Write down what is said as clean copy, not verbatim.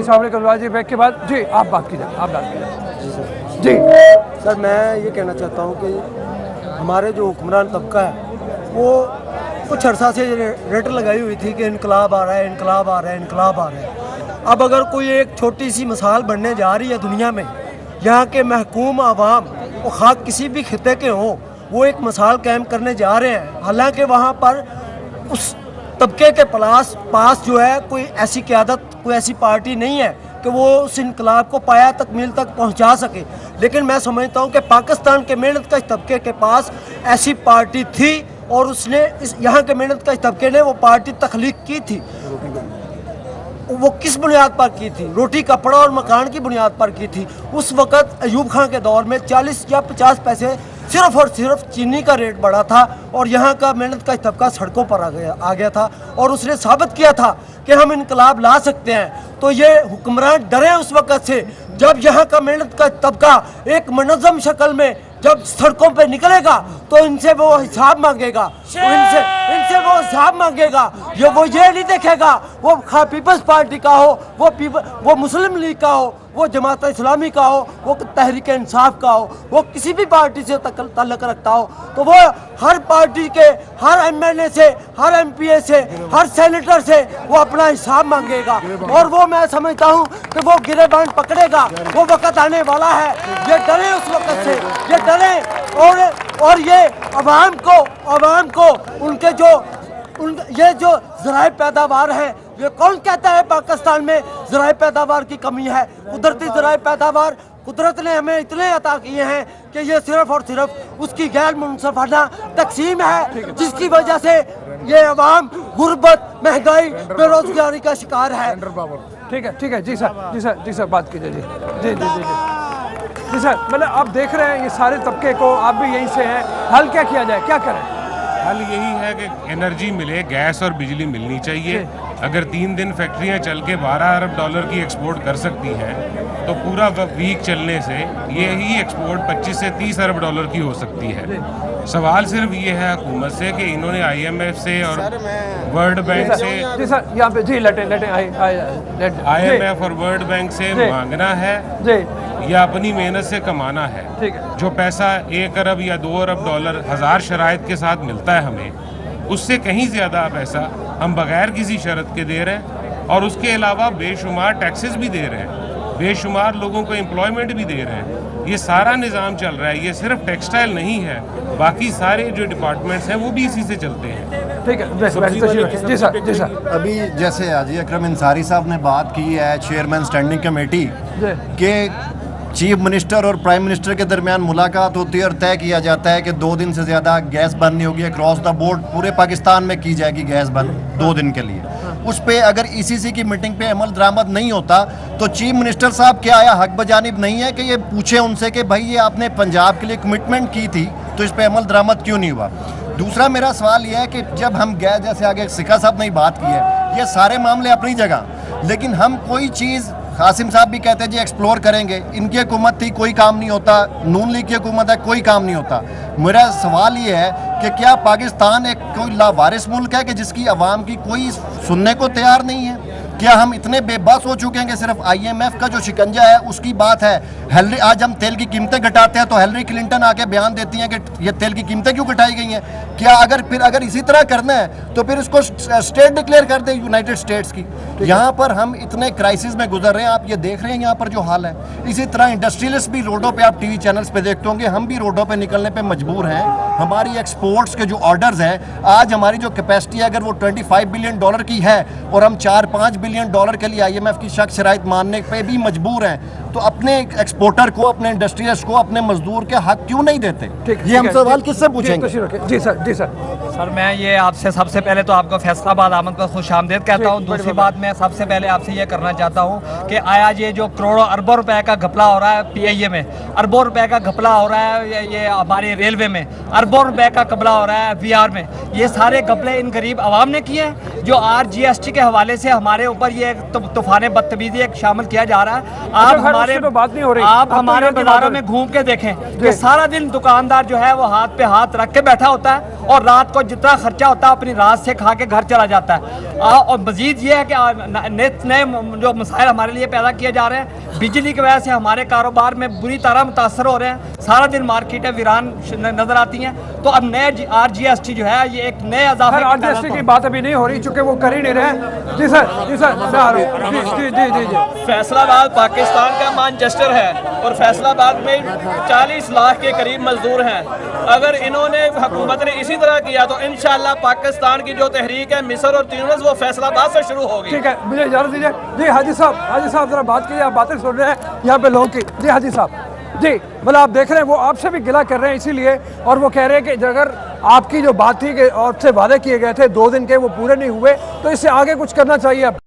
जी break के बाद जी आप बात कीजिए, आप बात कीजिए जी। सर मैं ये कहना चाहता हूँ कि हमारे जो हुक्मरान तबका है वो कुछ अर्सा से रेट लगाई हुई थी कि इनकलाब आ रहा है, इनकलाब आ रहा है, इनकलाब आ रहा है। अब अगर कोई एक छोटी सी मिसाल बनने जा रही है दुनिया में, यहाँ के महकूम आवाम वो खाक किसी भी खिते के हों, वो एक मिसाल कायम करने जा रहे हैं। हालांकि वहाँ पर उस तबके के पास जो है कोई ऐसी क़यादत, कोई ऐसी पार्टी नहीं है कि वो उस इनकलाब को पाया तकमील तक पहुंचा सके। लेकिन मैं समझता हूं कि पाकिस्तान के मेहनत कश तबके के पास ऐसी पार्टी थी और उसने इस यहाँ के मेहनत कश तबके ने वो पार्टी तख्लीक की थी। वो किस बुनियाद पर की थी? रोटी कपड़ा और मकान की बुनियाद पर की थी। उस वक़्त अयूब खान के दौर में 40 या 50 पैसे सिर्फ और सिर्फ चीनी का रेट बढ़ा था और यहाँ का मेहनत का तबका सड़कों पर आ गया था और उसने साबित किया था कि हम इनकलाब ला सकते हैं। तो ये हुक्मरान डरे उस वक़्त से जब यहाँ का मेहनत का तबका एक मनज़्ज़म शक्ल में जब सड़कों पे निकलेगा तो इनसे वो हिसाब मांगेगा, तो इनसे वो हिसाब मांगेगा। वो ये नहीं देखेगा वो पीपल्स पार्टी का हो, वो मुस्लिम लीग का हो, वो जमात इस्लामी का हो, वो तहरीक इंसाफ का हो, वो किसी भी पार्टी से ताल्लुक़ रखता हो, तो वो हर पार्टी के हर एमएलए से, हर एमपीए से, हर सेनेटर से वो अपना हिसाब मांगेगा। और वो मैं समझता हूँ कि वो गिरेबान पकड़ेगा। वो वक़्त आने वाला है, ये डरे उस वक़्त से, ये डरे। और ये अवाम को उनके ये जो ज़राए पैदावार है, ये कौन कहता है पाकिस्तान में ज़राए पैदावार की कमी है? कुदरती ज़राए पैदावार कुदरत ने हमें इतने अता किए हैं कि ये सिर्फ और सिर्फ उसकी गैर मुनसफाना तकसीम है जिसकी वजह से ये अवाम गुर्बत, महंगाई, बेरोजगारी का शिकार है। ठीक है जी सर बात कीजिए जी जी सर। मतलब आप देख रहे हैं ये सारे तबके को, आप भी यहीं से हैं, हल क्या किया जाए, क्या करें? हल यही है कि एनर्जी मिले, गैस और बिजली मिलनी चाहिए। अगर 3 दिन फैक्ट्रियां चल के 12 अरब डॉलर की एक्सपोर्ट कर सकती हैं तो पूरा वीक चलने से यही एक्सपोर्ट 25 से 30 अरब डॉलर की हो सकती है। सवाल सिर्फ ये है हुकूमत से कि इन्होंने IMF से और वर्ल्ड बैंक से जी सर यहाँ पे जी IMF और वर्ल्ड बैंक से मांगना है या अपनी मेहनत से कमाना है। जो पैसा 1 अरब या 2 अरब डॉलर 1000 शराइत के साथ मिलता है हमें, उससे कहीं ज़्यादा पैसा हम बगैर किसी शर्त के दे रहे हैं और उसके अलावा बेशुमार टैक्सेस भी दे रहे हैं, बेशुमार लोगों को एम्प्लॉयमेंट भी दे रहे हैं। ये सारा निज़ाम चल रहा है। ये सिर्फ टेक्सटाइल नहीं है, बाकी सारे जो डिपार्टमेंट्स हैं वो भी इसी से चलते हैं। ठीक है जी सर। अभी जैसे हाजी अकरम अंसारी साहब ने बात की है, चेयरमैन स्टैंडिंग कमेटी के चीफ मिनिस्टर और प्राइम मिनिस्टर के दरमियान मुलाकात होती है और तय किया जाता है कि 2 दिन से ज़्यादा गैस बंद नहीं होगी, अक्रॉस द बोर्ड पूरे पाकिस्तान में की जाएगी गैस बंद 2 दिन के लिए। उस पे अगर ECC की मीटिंग पे अमल दरामद नहीं होता तो चीफ मिनिस्टर साहब क्या आया हक बजानिब नहीं है कि ये पूछे उनसे कि भाई ये आपने पंजाब के लिए कमिटमेंट की थी तो इस पे अमल दरामद क्यों नहीं हुआ? दूसरा मेरा सवाल यह है कि जब हम गैस, जैसे आगे सिक्का साहब ने बात की है, ये सारे मामले अपनी जगह, लेकिन हम कोई चीज़, कासिम साहब भी कहते हैं जी एक्सप्लोर करेंगे, इनकी हुकूमत थी कोई काम नहीं होता, नून लीग की हुकूमत है कोई काम नहीं होता। मेरा सवाल ये है कि क्या पाकिस्तान एक कोई लावारिस मुल्क है कि जिसकी आवाम की कोई सुनने को तैयार नहीं है? क्या हम इतने बेबस हो चुके हैं कि सिर्फ IMF का जो शिकंजा है उसकी बात है? आज हम तेल की कीमतें घटाते हैं तो हिलरी क्लिंटन आके बयान देती हैं कि ये तेल की कीमतें क्यों घटाई गई हैं। क्या अगर इसी तरह करना है तो फिर इसको स्टेट डिक्लेयर कर दे यूनाइटेड स्टेट्स की। यहाँ पर हम इतने क्राइसिस में गुजर रहे हैं, आप ये देख रहे हैं यहाँ पर जो हाल है। इसी तरह इंडस्ट्रियलिस्ट भी रोडों पे, आप TV चैनल्स पे देखते होंगे, हम भी रोडों पे निकलने पे मजबूर हैं। हमारी एक्सपोर्ट्स के जो ऑर्डर्स हैं, आज हमारी जो कैपेसिटी है अगर वो 25 बिलियन डॉलर की है और हम 4-5 बिलियन डॉलर के लिए IMF की शर्त शराइत मानने पे भी मजबूर हैं, तो अपने एक्सपोर्टर को, अपने इंडस्ट्रियलिस्ट को, अपने मजदूर के हक क्यों नहीं देते? ये हम सवाल किससे पूछेंगे? जी सर मैं ये आपसे सबसे पहले तो आपको फैसलाबाद आमद पर खुश आमदेद कहता हूँ। दूसरी बात, मैं सबसे पहले आपसे ये करना चाहता हूँ कि आया ये जो करोड़ों अरबों रुपए का घपला हो रहा है PIA में, अरबों रुपए का घपला हो रहा है ये हमारी रेलवे में, अरबों रुपए का घपला हो रहा है VR में, ये सारे घपले इन गरीब आवाम ने किए हैं। जो GST के हवाले से हमारे ऊपर ये तूफान बदतमीजी एक शामिल किया जा रहा है। आप हमारे बाजारों में घूम के देखें कि सारा दिन दुकानदार जो है वो हाथ पे हाथ रख के बैठा होता है और रात को जितना खर्चा होता है अपनी रात से खा के घर चला जाता है। और मजीद ये है कि नए जो मसाइल हमारे लिए पैदा किए जा रहे हैं। बिजली की वजह से हमारे कारोबार में बुरी तरह मुतासर हो रहे हैं, सारा दिन मार्केटें वीरान नजर आती हैं। तो अब नए RGST जो है ये एक नए सर RGST की बात अभी नहीं हो रही चूंकि वो कर ही नहीं रहे। जी सर मैं आ रहा हूँ। जी जी जी जी फैसलाबाद पाकिस्तान का मैनचेस्टर है और फैसलाबाद में 40 लाख के करीब मजदूर हैं। अगर इन्होंने हुकूमत ने इसी तरह किया तो इंशाल्लाह पाकिस्तान की जो तहरीक है मिस्र और ट्यूनिस वो फैसलाबाद से शुरू होगी। ठीक है, मुझे इजाजत दीजिए। जी हाजी साहब जरा बात कीजिए, आप बातें सुन रहे हैं यहाँ पे लोगों की। जी हाजी साहब जी, मतलब आप देख रहे हैं वो आपसे भी गिला कर रहे हैं इसीलिए, और वो कह रहे हैं कि अगर आपकी जो बात थी कि आपसे वादे किए गए थे 2 दिन के वो पूरे नहीं हुए तो इससे आगे कुछ करना चाहिए अब।